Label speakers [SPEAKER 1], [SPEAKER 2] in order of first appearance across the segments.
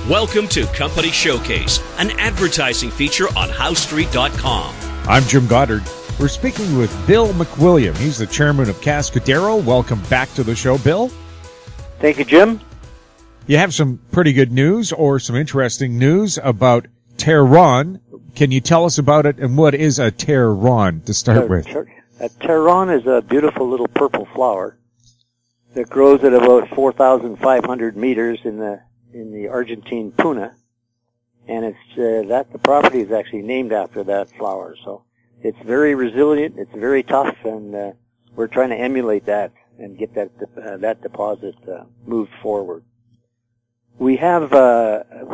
[SPEAKER 1] Welcome to Company Showcase, an advertising feature on HowStreet.com.
[SPEAKER 2] I'm Jim Goddard. We're speaking with Bill McWilliam. He's the chairman of Cascadero. Welcome back to the show, Bill.
[SPEAKER 3] Thank you, Jim.
[SPEAKER 2] You have some pretty good news or some interesting news about Taron. Can you tell us about it, and what is a Taron to start with?
[SPEAKER 3] A Taron is a beautiful little purple flower that grows at about 4,500 meters in the Argentine Puna, and it's that the property is actually named after that flower. So it's very resilient, it's very tough, and we're trying to emulate that and get that deposit moved forward. We have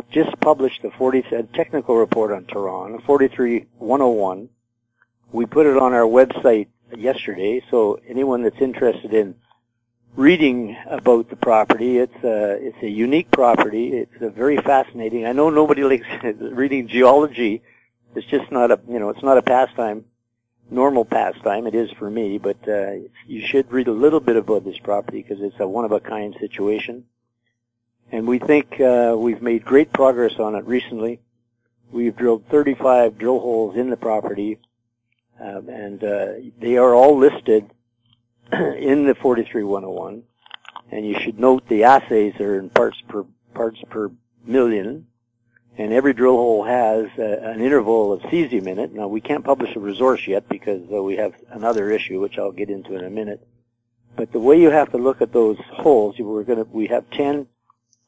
[SPEAKER 3] just published a technical report on Taron, 43101. We put it on our website yesterday, so anyone that's interested in reading about the property, it's a unique property. It's a very fascinating. I know nobody likes reading geology. It's just not it's not a pastime, normal pastime. It is for me, but you should read a little bit about this property because it's a one-of-a-kind situation. And we think we've made great progress on it recently. We've drilled 35 drill holes in the property, and they are all listed in the 43101, and you should note the assays are in parts per million, and every drill hole has an interval of cesium in it. Now, we can't publish a resource yet because we have another issue, which I'll get into in a minute. But the way you have to look at those holes, we have 10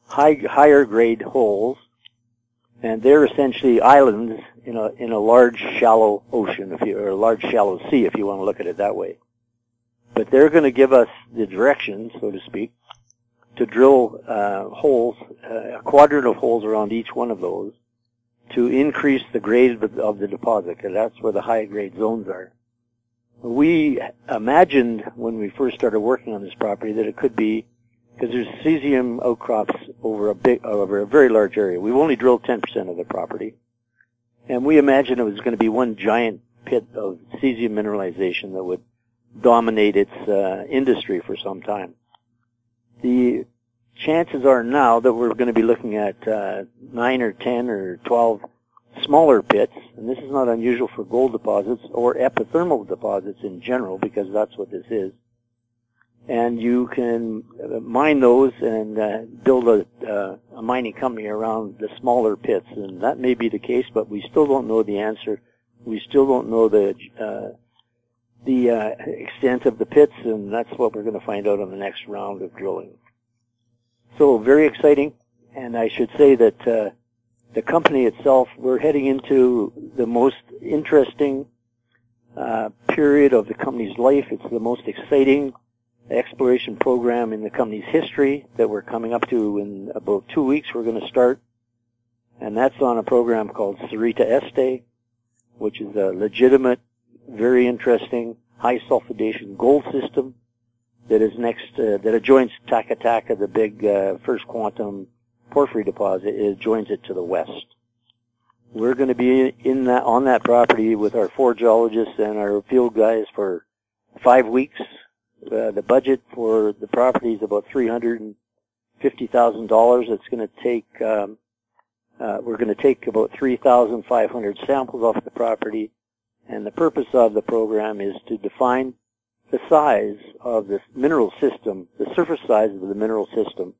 [SPEAKER 3] higher grade holes, and they're essentially islands in a large shallow ocean, or a large shallow sea, if you want to look at it that way. But they're going to give us the direction, so to speak, to drill holes, a quadrant of holes around each one of those, to increase the grade of the deposit, because that's where the high-grade zones are. We imagined when we first started working on this property that it could be, because there's cesium outcrops over a very large area. We've only drilled 10% of the property, and we imagined it was going to be one giant pit of cesium mineralization that would dominate its industry for some time. The chances are now that we're going to be looking at 9 or 10 or 12 smaller pits, and this is not unusual for gold deposits or epithermal deposits in general, because that's what this is. And you can mine those and build a mining company around the smaller pits, and that may be the case, but we still don't know the answer. We still don't know the extent of the pits, and that's what we're going to find out on the next round of drilling. So very exciting, and I should say that the company itself, we're heading into the most interesting period of the company's life. It's the most exciting exploration program in the company's history that we're coming up to in about 2 weeks. We're going to start, and that's on a program called Sarita Este, which is a legitimate, very interesting high sulfidation gold system that is that adjoins Taka Taka, the big first quantum porphyry deposit. It adjoins it to the west. We're going to be on that property with our 4 geologists and our field guys for 5 weeks. The budget for the property is about $350,000. It's going to take we're going to take about 3,500 samples off the property. And the purpose of the program is to define the size of this mineral system, the surface size of the mineral system.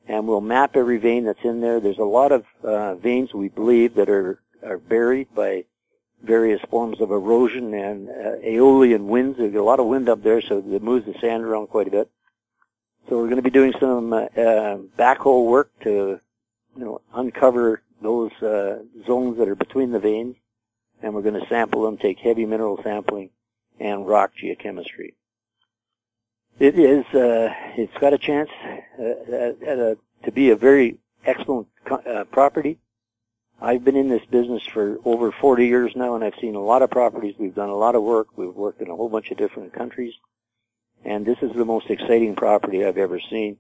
[SPEAKER 3] And we'll map every vein that's in there. There's a lot of veins, we believe, that are buried by various forms of erosion and aeolian winds. There's a lot of wind up there, so it moves the sand around quite a bit. So we're going to be doing some backhoe work to uncover those zones that are between the veins. And we're going to sample them, take heavy mineral sampling, and rock geochemistry. It's got a chance to be a very excellent property. I've been in this business for over 40 years now, and I've seen a lot of properties. We've done a lot of work. We've worked in a whole bunch of different countries, and this is the most exciting property I've ever seen.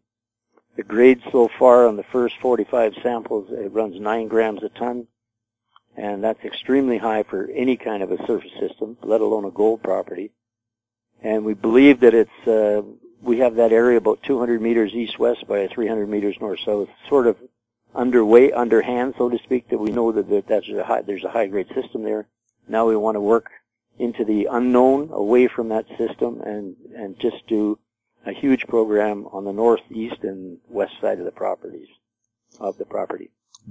[SPEAKER 3] The grade so far on the first 45 samples, it runs 9 grams a ton. And that's extremely high for any kind of a surface system, let alone a gold property. And we believe that we have that area about 200 meters east-west by 300 meters north-south, sort of underhand, so to speak, that we know that there's a high-grade system there. Now we want to work into the unknown, away from that system, and just do a huge program on the north, east, and west side of the property.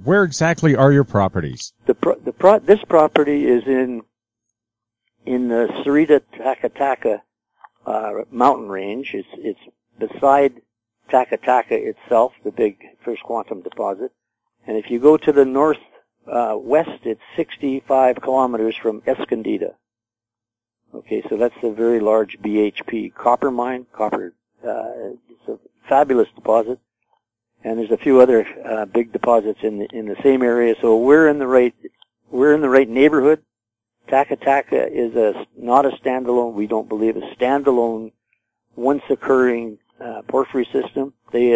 [SPEAKER 2] Where exactly are your properties?
[SPEAKER 3] This property is in the Sarita Este mountain range. It's beside Taka itself, the big first quantum deposit. And if you go to the north west, it's 65 kilometers from Escondida. Okay, so that's a very large BHP copper mine. It's a fabulous deposit, and there's a few other big deposits in the same area. So we're in the right neighborhood. Taka is not a standalone. We don't believe a standalone, once occurring porphyry system. They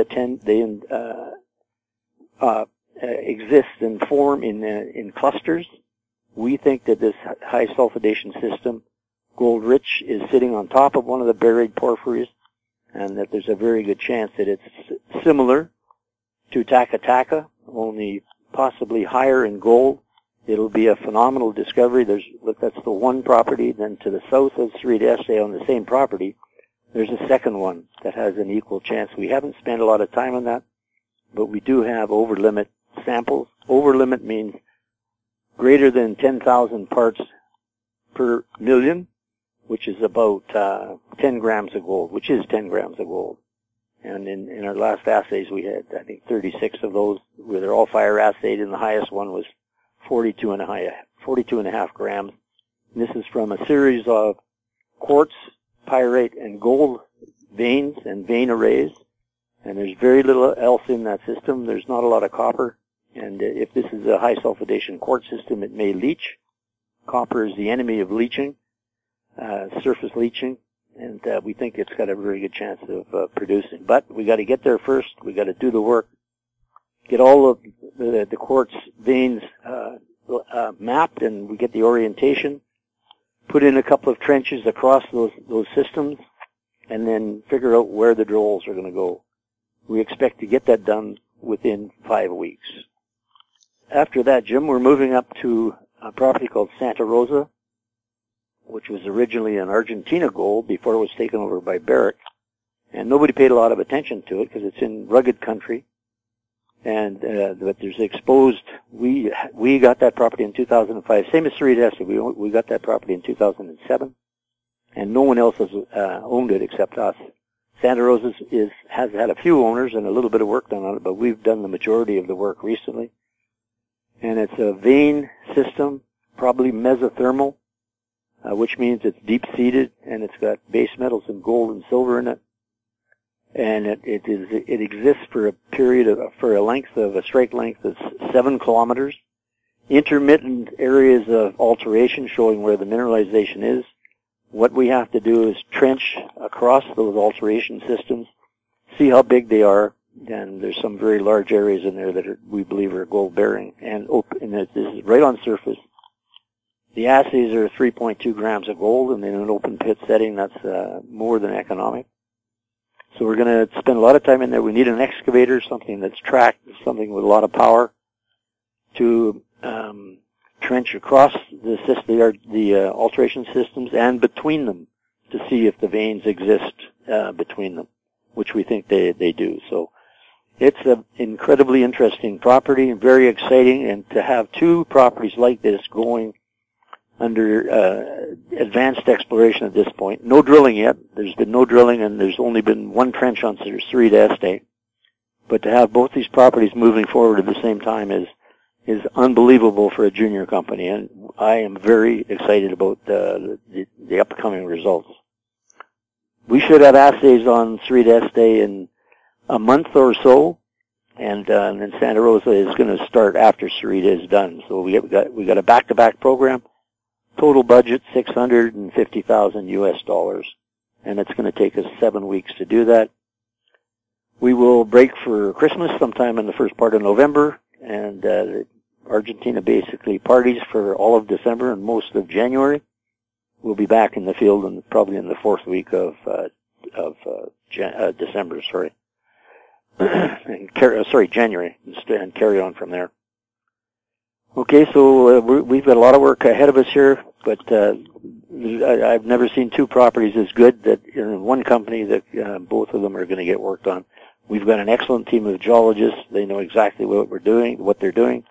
[SPEAKER 3] exist and form in clusters. We think that this high sulfidation system, gold rich, is sitting on top of one of the buried porphyries, and that there's a very good chance that it's similar to Taka, only possibly higher in gold. It'll be a phenomenal discovery. That's the one property. Then to the south of Sarita Este on the same property, there's a second one that has an equal chance. We haven't spent a lot of time on that, but we do have over-limit samples. Over-limit means greater than 10,000 parts per million, which is about 10 grams of gold, which is 10 grams of gold. And in our last assays, we had, I think, 36 of those, where they're all fire assayed, and the highest one was 42 and a half grams. And this is from a series of quartz, pyrite, and gold veins and vein arrays. And there's very little else in that system. There's not a lot of copper. And if this is a high sulfidation quartz system, it may leach. Copper is the enemy of leaching, surface leaching. And we think it's got a very good chance of producing. But we got to get there first. We got to do the work, get all of the quartz veins mapped, and we get the orientation, put in a couple of trenches across those systems, and then figure out where the drill holes are going to go. We expect to get that done within 5 weeks. After that, Jim, we're moving up to a property called Santa Rosa, which was originally an Argentina gold before it was taken over by Barrick. And nobody paid a lot of attention to it because it's in rugged country. And but there's exposed. We got that property in 2005. Same as Sarita Este. We got that property in 2007, and no one else has owned it except us. Santa Rosa has had a few owners and a little bit of work done on it, but we've done the majority of the work recently. And it's a vein system, probably mesothermal, which means it's deep-seated, and it's got base metals and gold and silver in it. And it exists for a strike length of 7 kilometers. Intermittent areas of alteration showing where the mineralization is. What we have to do is trench across those alteration systems, see how big they are, and there's some very large areas in there that we believe are gold bearing. And this is right on surface. The assays are 3.2 grams of gold, and in an open pit setting, that's more than economic. So we're going to spend a lot of time in there. We need an excavator, something that's tracked, something with a lot of power, to trench across the alteration systems and between them to see if the veins exist between them, which we think they do. So it's an incredibly interesting property and very exciting. And to have two properties like this going under advanced exploration at this point. No drilling yet. There's been no drilling, and there's only been one trench on Sarita Este. But to have both these properties moving forward at the same time is unbelievable for a junior company, and I am very excited about the upcoming results. We should have assays on Sarita Este in a month or so, and then Santa Rosa is going to start after Sarita is done. So we got a back-to-back program. Total budget $650,000 US, and it's going to take us 7 weeks to do that. We will break for Christmas sometime in the first part of November, and Argentina basically parties for all of December and most of January. We'll be back in the field probably in the fourth week of December. Sorry. January, and carry on from there. Okay, so we've got a lot of work ahead of us here, but I've never seen two properties as good that in one company that both of them are going to get worked on. We've got an excellent team of geologists. They know exactly what they're doing.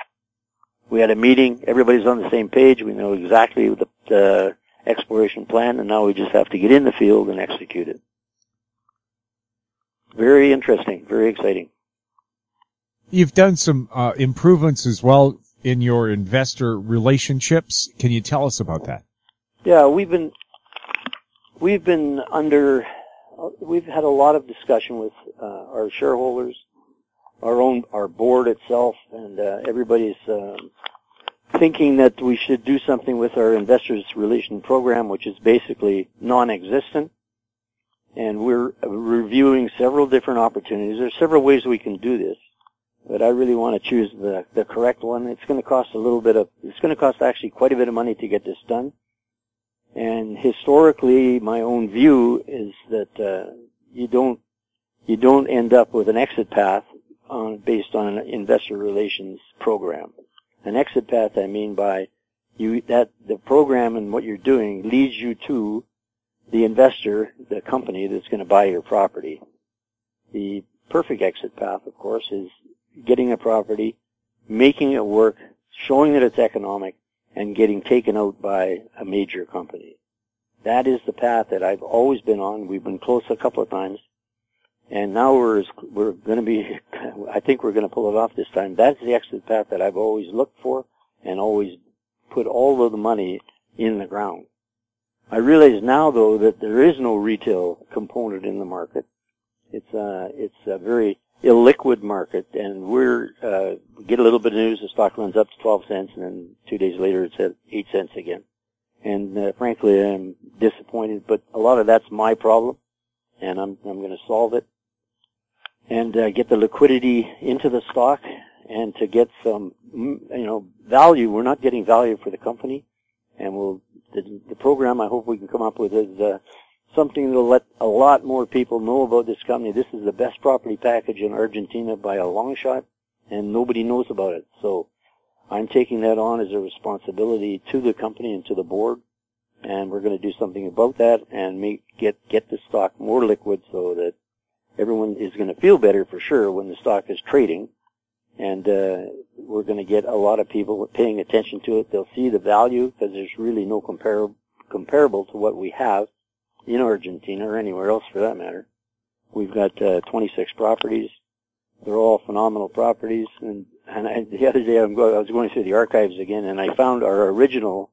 [SPEAKER 3] We had a meeting. Everybody's on the same page. We know exactly the exploration plan, and now we just have to get in the field and execute it. Very interesting, very exciting.
[SPEAKER 2] You've done some improvements as well in your investor relationships. Can you tell us about that?
[SPEAKER 3] Yeah, we've had a lot of discussion with our shareholders, our board itself, and everybody's thinking that we should do something with our investors relation program, which is basically non-existent. And we're reviewing several different opportunities. There's several ways we can do this, but I really want to choose the correct one. It's going to cost actually quite a bit of money to get this done. And historically, my own view is that you don't end up with an exit path based on an investor relations program. An exit path, I mean by the program and what you're doing leads you to the investor, the company that's going to buy your property. The perfect exit path, of course, is getting a property, making it work, showing that it's economic, and getting taken out by a major company. That is the path that I've always been on. We've been close a couple of times, and now we're going to be, I think we're going to pull it off this time. That's the exit path that I've always looked for and always put all of the money in the ground. I realize now, though, that there is no retail component in the market. It's a very illiquid market, and we get a little bit of news, the stock runs up to 12 cents, and then 2 days later it's at 8 cents again. And frankly, I'm disappointed, but a lot of that's my problem, and I'm going to solve it and get the liquidity into the stock and to get some value. We're not getting value for the company, and the program I hope we can come up with is something that will let a lot more people know about this company. This is the best property package in Argentina by a long shot, and nobody knows about it. So I'm taking that on as a responsibility to the company and to the board, and we're going to do something about that and get the stock more liquid so that everyone is going to feel better for sure when the stock is trading. And we're going to get a lot of people paying attention to it. They'll see the value because there's really no comparable to what we have in Argentina or anywhere else for that matter. We've got 26 properties. They're all phenomenal properties. And the other day I was going through the archives again, and I found our original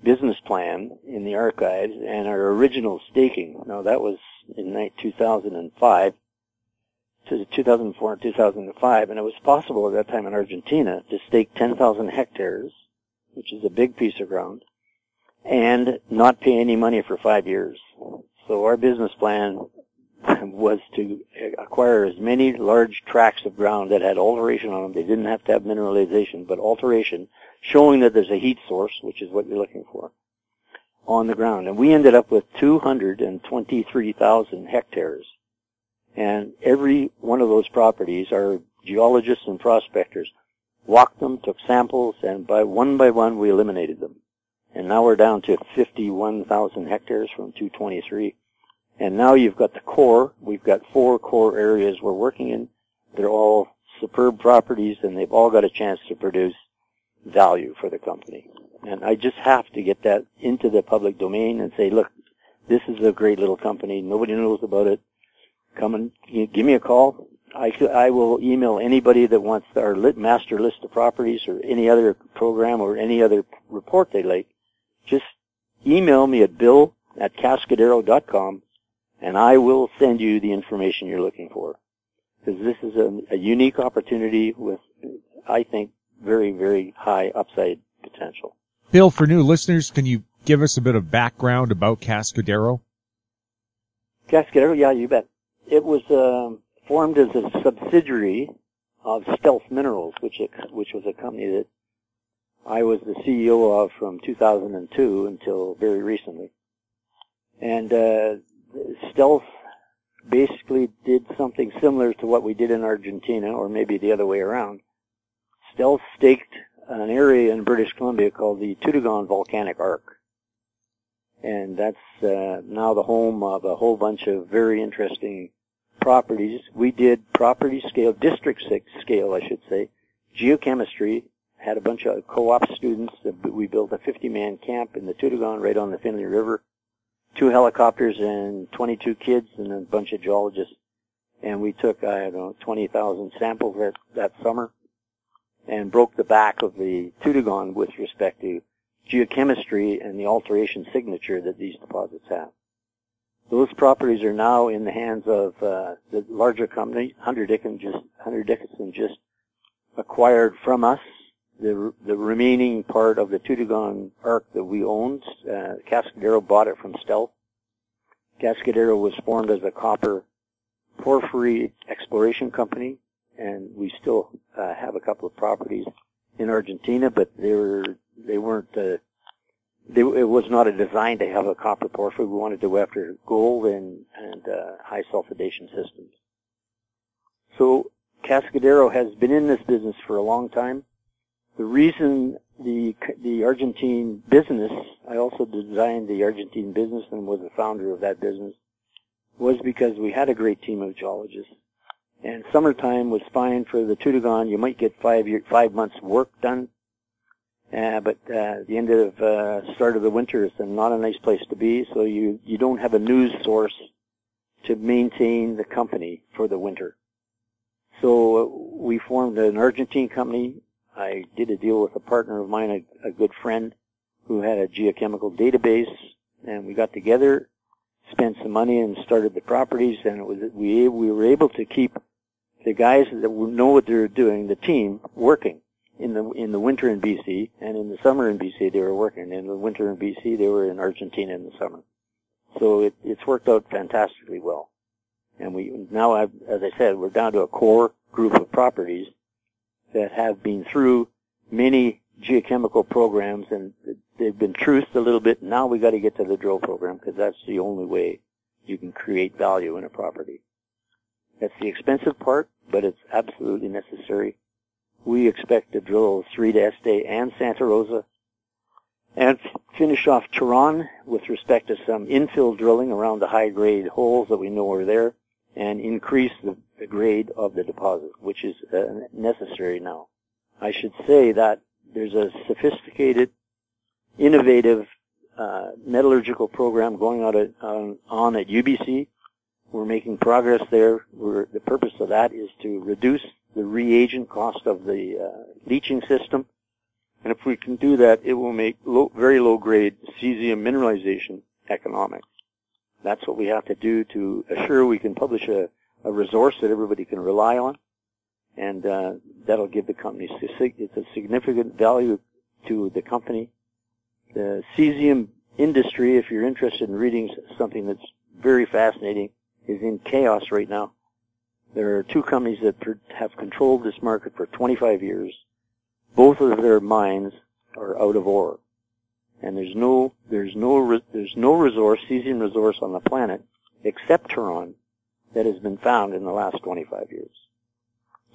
[SPEAKER 3] business plan in the archives and our original staking. Now that was in 2005. To 2004 and 2005, and it was possible at that time in Argentina to stake 10,000 hectares, which is a big piece of ground, and not pay any money for 5 years. So our business plan was to acquire as many large tracts of ground that had alteration on them. They didn't have to have mineralization, but alteration, showing that there's a heat source, which is what you're looking for, on the ground. And we ended up with 223,000 hectares. And every one of those properties, our geologists and prospectors walked them, took samples, and by one we eliminated them. And now we're down to 51,000 hectares from 223. And now you've got the core. We've got 4 core areas we're working in. They're all superb properties, and they've all got a chance to produce value for the company. And I just have to get that into the public domain and say, look, this is a great little company. Nobody knows about it. Come and give me a call. I will email anybody that wants our master list of properties or any other program or any other report they like. Just email me at bill@cascadero.com, and I will send you the information you're looking for. Because this is a unique opportunity with, I think, very, very high upside potential.
[SPEAKER 2] Bill, for new listeners, can you give us a bit of background about Cascadero?
[SPEAKER 3] Cascadero, yeah, you bet. It was formed as a subsidiary of Stealth Minerals, which was a company that I was the CEO of from 2002 until very recently. And Stealth basically did something similar to what we did in Argentina, or maybe the other way around. Stealth staked an area in British Columbia called the Toodoggone Volcanic Arc. And that's now the home of a whole bunch of very interesting properties. We did property scale, district scale, I should say, geochemistry, had a bunch of co-op students. We built a 50-man camp in the Toodoggone right on the Finley River, 2 helicopters and 22 kids and a bunch of geologists. And we took, 20,000 samples that summer and broke the back of the Toodoggone with respect to geochemistry and the alteration signature that these deposits have. Those properties are now in the hands of the larger company. Hunter Dickinson just acquired from us the remaining part of the Toodoggone Arc that we owned. Cascadero bought it from Stealth. Cascadero was formed as a copper porphyry exploration company, and we still have a couple of properties in Argentina, but it was not a design to have a copper porphyry. We wanted to go after gold and high sulfidation systems. So Cascadero has been in this business for a long time. The reason the Argentine business, I also designed the Argentine business and was the founder of that business, was because we had a great team of geologists. And summertime was fine for the Toodoggone. You might get 5 months work done. But the end of start of the winter is not a nice place to be, so you don't have a news source to maintain the company for the winter. So we formed an Argentine company. I did a deal with a partner of mine, a good friend, who had a geochemical database, and we got together, spent some money, and started the properties. And we were able to keep the guys that know what they're doing, the team, working. In the winter in BC, and in the summer in BC they were working. In the winter in BC they were in Argentina in the summer. So it's worked out fantastically well. And we now have, as I said, we're down to a core group of properties that have been through many geochemical programs, and they've been truthed a little bit. Now we got to get to the drill program, because that's the only way you can create value in a property. That's the expensive part, but it's absolutely necessary. We expect to drill Sarita Este and Santa Rosa and finish off Taron with respect to some infill drilling around the high-grade holes that we know are there, and increase the grade of the deposit, which is necessary now. I should say that there's a sophisticated, innovative metallurgical program going on at UBC. We're making progress there. The purpose of that is to reduce the reagent cost of the leaching system. And if we can do that, it will make very low-grade cesium mineralization economic. That's what we have to do to assure we can publish a resource that everybody can rely on. And that'll give the company, it's a significant value to the company. The cesium industry, if you're interested in reading something that's very fascinating, is in chaos right now. There are 2 companies that have controlled this market for 25 years. Both of their mines are out of ore. And there's no resource, cesium resource on the planet, except Taron, that has been found in the last 25 years.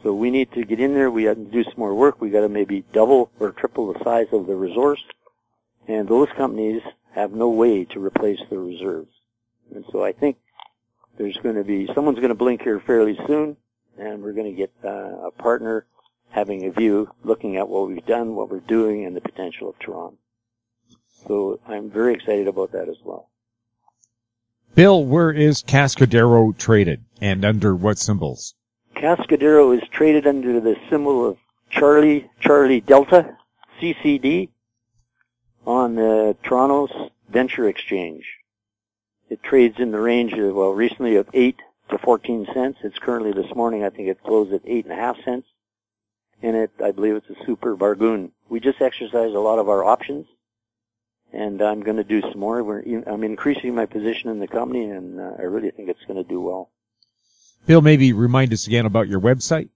[SPEAKER 3] So we need to get in there. We have to do some more work. We got to maybe double or triple the size of the resource. And those companies have no way to replace the reserves. And so I think there's going to be, someone's going to blink here fairly soon, and we're going to get a partner having a view, looking at what we've done, what we're doing, and the potential of Taron. So I'm very excited about that as well.
[SPEAKER 2] Bill, where is Cascadero traded, and under what symbols?
[SPEAKER 3] Cascadero is traded under the symbol of Charlie Delta, CCD, on the Toronto's Venture Exchange. It trades in the range of, well, recently of 8 to 14 cents. It's currently this morning, I think it closed at 8.5 cents. And I believe it's a super bargain. We just exercised a lot of our options, and I'm going to do some more. I'm increasing my position in the company, and I really think it's going to do well.
[SPEAKER 2] Bill, maybe remind us again about your website.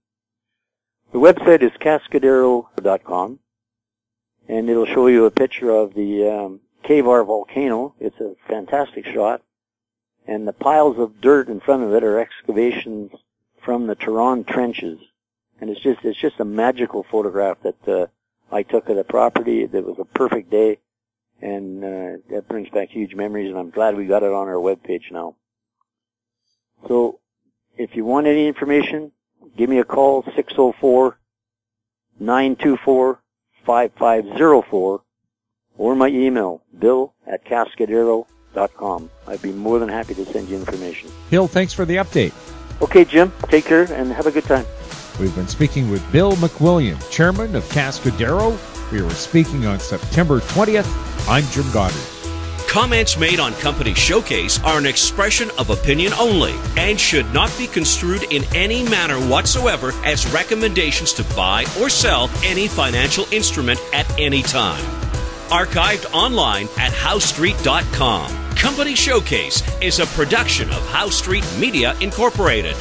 [SPEAKER 3] The website is Cascadero.com, and it'll show you a picture of the Cavar volcano. It's a fantastic shot, And the piles of dirt in front of it are excavations from the Taron trenches. And it's just a magical photograph that I took of the property. It was a perfect day, and that brings back huge memories, and I'm glad we got it on our webpage now. So if you want any information, give me a call, 604-924-5504, or my email, bill@cascadero.com. I'd be more than happy to send you information.
[SPEAKER 2] Bill, thanks for the update.
[SPEAKER 3] Okay, Jim, take care and have a good time.
[SPEAKER 2] We've been speaking with Bill McWilliam, chairman of Cascadero. We were speaking on September 20th. I'm Jim Goddard.
[SPEAKER 1] Comments made on Company Showcase are an expression of opinion only and should not be construed in any manner whatsoever as recommendations to buy or sell any financial instrument at any time. Archived online at HowStreet.com. Company Showcase is a production of How Street Media Incorporated.